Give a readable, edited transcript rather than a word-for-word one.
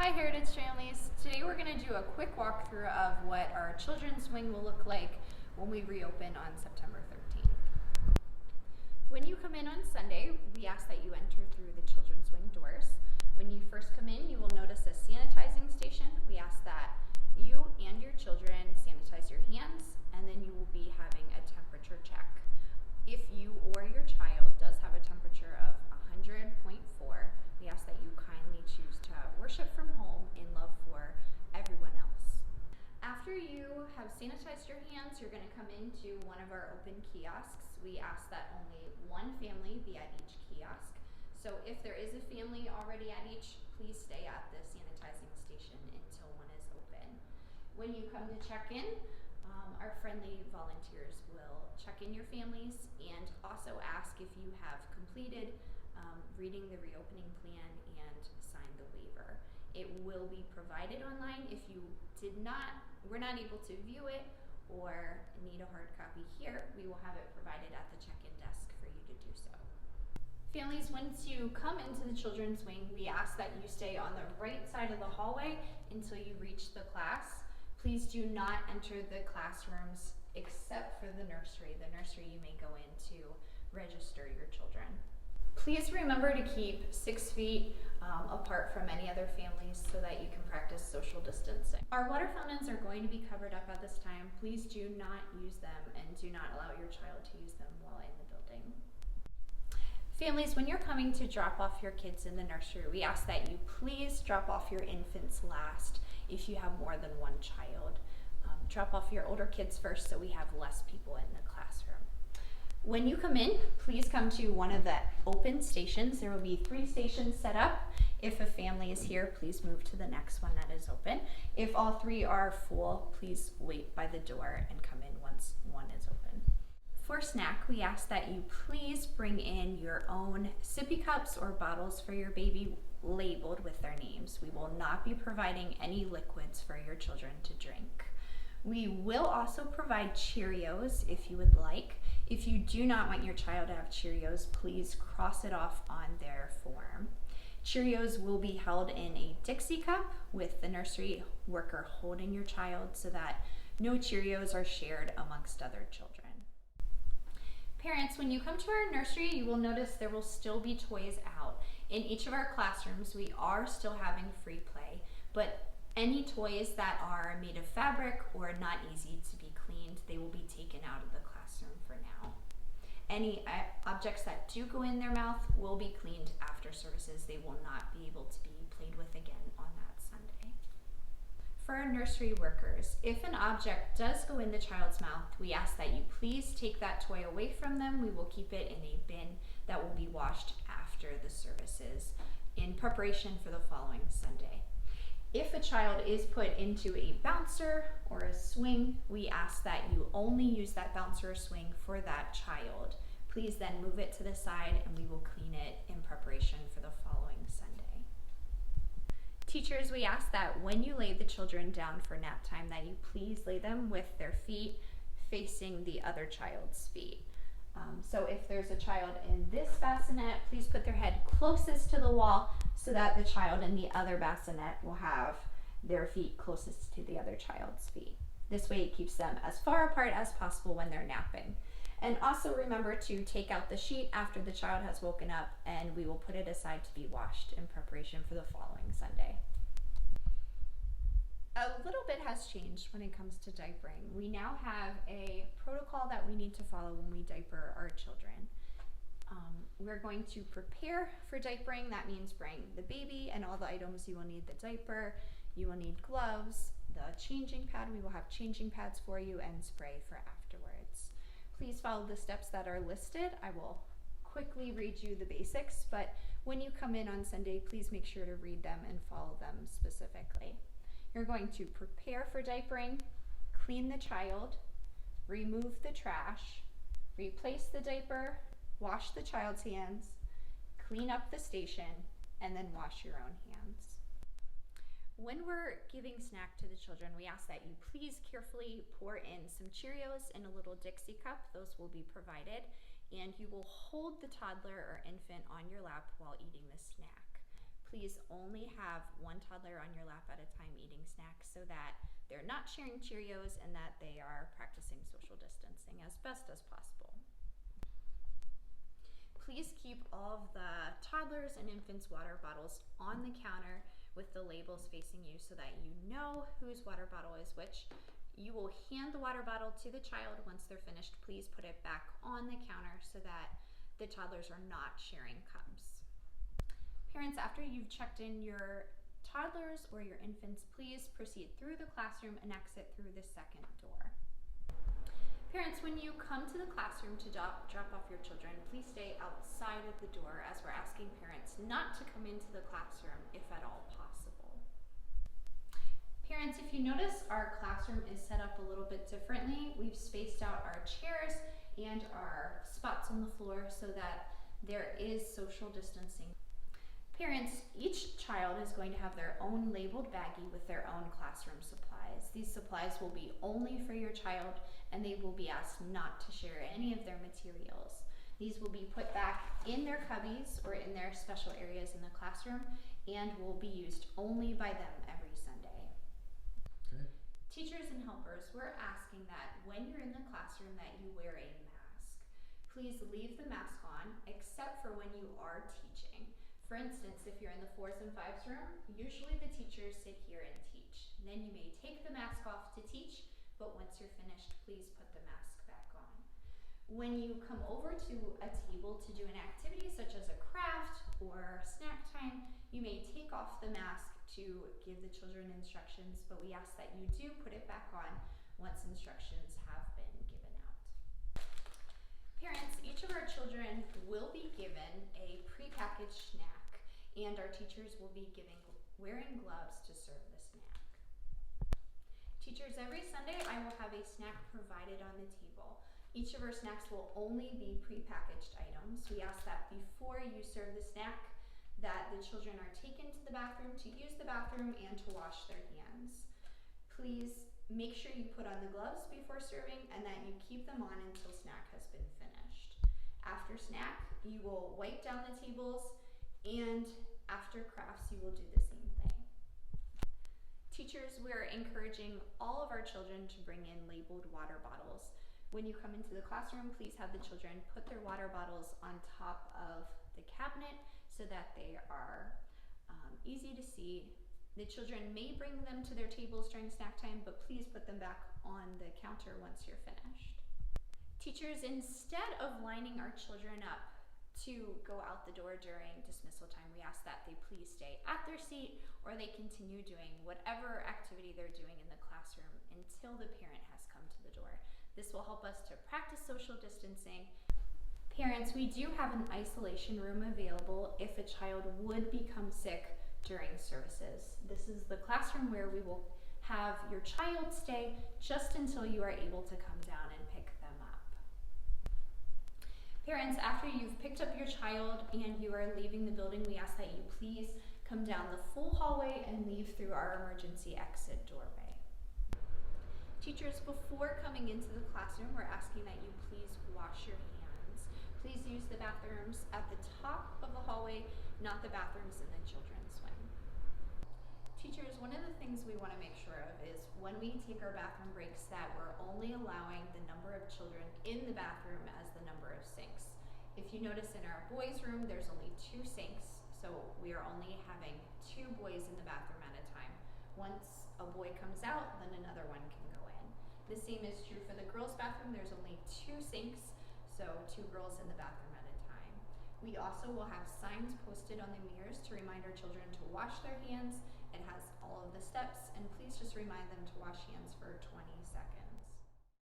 Hi Heritage families. Today we're going to do a quick walkthrough of what our children's wing will look like when we reopen on September 13th. When you come in on Sunday, we ask that you enter through the children's wing doors. When you first come in, you will notice a sanitizing station. We ask that you and your children sanitize your hands, and then you will be having a temperature check. If you or your child does have a temperature of 100.4, we ask that you kindly choose to worship from home in love for everyone else. After you have sanitized your hands, you're going to come into one of our open kiosks. We ask that only one family be at each kiosk. So if there is a family already at each, please stay at the sanitizing station until one is open. When you come to check in, our friendly volunteers will check in your families and also ask if you have completed reading the reopening plan and signed the waiver. It will be provided online. If you were not able to view it or need a hard copy here, we will have it provided at the check-in desk for you to do so. Families, once you come into the children's wing, we ask that you stay on the right side of the hallway until you reach the class. Please do not enter the classrooms except for the nursery. The nursery you may go in to register your children. Please remember to keep 6 feet apart from any other families so that you can practice social distancing. Our water fountains are going to be covered up at this time. Please do not use them and do not allow your child to use them while in the building. Families, when you're coming to drop off your kids in the nursery, we ask that you please drop off your infants last if you have more than one child. Drop off your older kids first so we have less people in the classroom. When you come in, please come to one of the open stations. There will be 3 stations set up. If a family is here, please move to the next one that is open. If all 3 are full, please wait by the door and come in once one is open. For snack, we ask that you please bring in your own sippy cups or bottles for your baby labeled with their names. We will not be providing any liquids for your children to drink. We will also provide Cheerios if you would like. If you do not want your child to have Cheerios, please cross it off on their form. Cheerios will be held in a Dixie cup with the nursery worker holding your child so that no Cheerios are shared amongst other children. Parents, when you come to our nursery, you will notice there will still be toys out. In each of our classrooms, we are still having free play, but any toys that are made of fabric or not easy to be cleaned, they will be taken out of the classroom for now. Any objects that do go in their mouth will be cleaned after services. They will not be able to be played with again on that Sunday. For our nursery workers, if an object does go in the child's mouth, we ask that you please take that toy away from them. We will keep it in a bin that will be washed after the services in preparation for the following Sunday. If a child is put into a bouncer or a swing, we ask that you only use that bouncer or swing for that child. Please then move it to the side and we will clean it in preparation for the following Sunday. Teachers, we ask that when you lay the children down for nap time, that you please lay them with their feet facing the other child's feet. So if there's a child in this bassinet, please put their head closest to the wall so that the child in the other bassinet will have their feet closest to the other child's feet. This way it keeps them as far apart as possible when they're napping. And also remember to take out the sheet after the child has woken up, and we will put it aside to be washed in preparation for the following Sunday. A little bit has changed when it comes to diapering. We now have a protocol that we need to follow when we diaper our children. We're going to prepare for diapering. That means bring the baby and all the items you will need: the diaper, you will need gloves, the changing pad. We will have changing pads for you, and spray for afterwards. Please follow the steps that are listed. I will quickly read you the basics, but when you come in on Sunday, please make sure to read them and follow them specifically. You're going to prepare for diapering, clean the child, remove the trash, replace the diaper, wash the child's hands, clean up the station, and then wash your own hands. When we're giving snack to the children, we ask that you please carefully pour in some Cheerios in a little Dixie cup. Those will be provided, and you will hold the toddler or infant on your lap while eating the snack. Please only have one toddler on your lap at a time eating snacks so that they're not sharing Cheerios and that they are practicing social distancing as best as possible. Please keep all of the toddlers and infants' water bottles on the counter with the labels facing you so that you know whose water bottle is which. You will hand the water bottle to the child once they're finished. Please put it back on the counter so that the toddlers are not sharing cups. Parents, after you've checked in your toddlers or your infants, please proceed through the classroom and exit through the second door. Parents, when you come to the classroom to drop off your children, please stay outside of the door as we're asking parents not to come into the classroom if at all possible. Parents, if you notice, our classroom is set up a little bit differently. We've spaced out our chairs and our spots on the floor so that there is social distancing. Parents, each child is going to have their own labeled baggie with their own classroom supplies. These supplies will be only for your child, and they will be asked not to share any of their materials. These will be put back in their cubbies or in their special areas in the classroom and will be used only by them every Sunday. Okay. Teachers and helpers, we're asking that when you're in the classroom that you wear a mask. Please leave the mask on except for when you are teaching. For instance, if you're in the 4s and 5s room, usually the teachers sit here and teach. Then you may take the mask off to teach, but once you're finished, please put the mask back on. When you come over to a table to do an activity such as a craft or snack time, you may take off the mask to give the children instructions, but we ask that you do put it back on once instructions have been given out. Parents, each of our children will be given a prepackaged snack, and our teachers will be wearing gloves to serve the snack. Teachers, every Sunday I will have a snack provided on the table. Each of our snacks will only be prepackaged items. We ask that before you serve the snack, that the children are taken to the bathroom to use the bathroom and to wash their hands. Please make sure you put on the gloves before serving and that you keep them on until snack has been finished. After snack, you will wipe down the tables, and after crafts, you will do the same thing. Teachers, we are encouraging all of our children to bring in labeled water bottles. When you come into the classroom, please have the children put their water bottles on top of the cabinet so that they are easy to see. The children may bring them to their tables during snack time, but please put them back on the counter once you're finished. Teachers, instead of lining our children up to go out the door during dismissal time, we ask that they please stay at their seat or they continue doing whatever activity they're doing in the classroom until the parent has come to the door. This will help us to practice social distancing. Parents, we do have an isolation room available if a child would become sick during services. This is the classroom where we will have your child stay just until you are able to come down and pick them up. Parents, after you've picked up your child and you are leaving the building, we ask that you please come down the full hallway and leave through our emergency exit doorway. Teachers, before coming into the classroom, we're asking that you please wash your hands. Please use the bathrooms at the top of the hallway, not the bathrooms in the children's wing. Teachers, one of the things we want to make sure of is when we take our bathroom breaks that we're only allowing the number of children in the bathroom as the number of sinks. If you notice in our boys' room, there's only 2 sinks, so we are only having 2 boys in the bathroom at a time. Once a boy comes out, then another one can go in. The same is true for the girls' bathroom. There's only 2 sinks, so 2 girls in the bathroom at a time. We also will have signs posted on the mirrors to remind our children to wash their hands. It has all of the steps, and please just remind them to wash hands for 20 seconds.